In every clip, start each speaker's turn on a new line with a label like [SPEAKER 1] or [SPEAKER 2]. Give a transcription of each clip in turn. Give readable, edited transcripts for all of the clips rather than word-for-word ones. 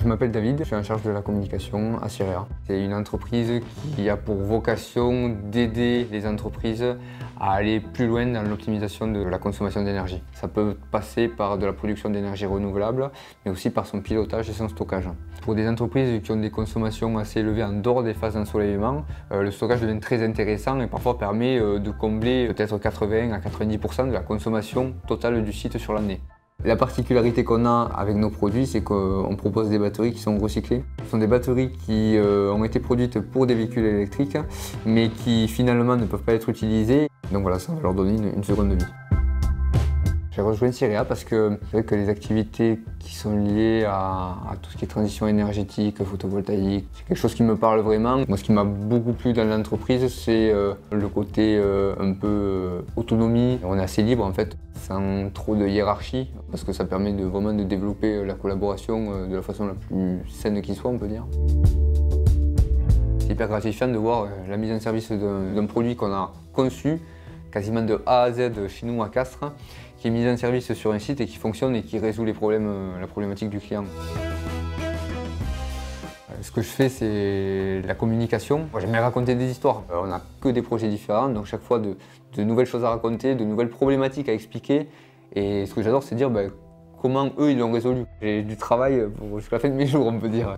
[SPEAKER 1] Je m'appelle David, je suis en charge de la communication à Cirea. C'est une entreprise qui a pour vocation d'aider les entreprises à aller plus loin dans l'optimisation de la consommation d'énergie. Ça peut passer par de la production d'énergie renouvelable, mais aussi par son pilotage et son stockage. Pour des entreprises qui ont des consommations assez élevées en dehors des phases d'ensoleillement, le stockage devient très intéressant et parfois permet de combler peut-être 80 à 90% de la consommation totale du site sur l'année. La particularité qu'on a avec nos produits, c'est qu'on propose des batteries qui sont recyclées. Ce sont des batteries qui ont été produites pour des véhicules électriques, mais qui finalement ne peuvent pas être utilisées. Donc voilà, ça va leur donner une seconde vie. J'ai rejoint Cirea parce que c'est vrai que les activités qui sont liées à tout ce qui est transition énergétique, photovoltaïque, c'est quelque chose qui me parle vraiment. Moi, ce qui m'a beaucoup plu dans l'entreprise, c'est le côté un peu autonomie. On est assez libre en fait, sans trop de hiérarchie, parce que ça permet vraiment de développer la collaboration de la façon la plus saine qui soit, on peut dire. C'est hyper gratifiant de voir la mise en service d'un produit qu'on a conçu quasiment de A à Z chez nous à Castres, qui est mise en service sur un site et qui fonctionne et qui résout les problèmes, la problématique du client. Ce que je fais, c'est la communication. J'aime bien raconter des histoires. On n'a que des projets différents, donc chaque fois de nouvelles choses à raconter, de nouvelles problématiques à expliquer. Et ce que j'adore, c'est dire comment eux, ils l'ont résolu. J'ai du travail jusqu'à la fin de mes jours, on peut dire.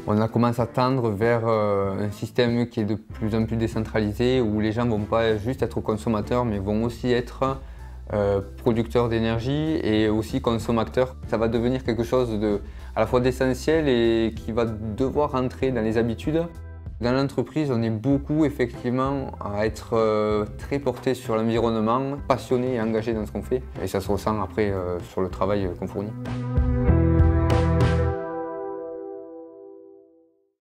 [SPEAKER 1] On a commencé à tendre vers un système qui est de plus en plus décentralisé, où les gens ne vont pas juste être consommateurs, mais vont aussi être producteurs d'énergie et aussi consommateurs. Ça va devenir quelque chose à la fois d'essentiel et qui va devoir entrer dans les habitudes. Dans l'entreprise, on est beaucoup effectivement à être très porté sur l'environnement, passionné et engagé dans ce qu'on fait. Et ça se ressent après sur le travail qu'on fournit.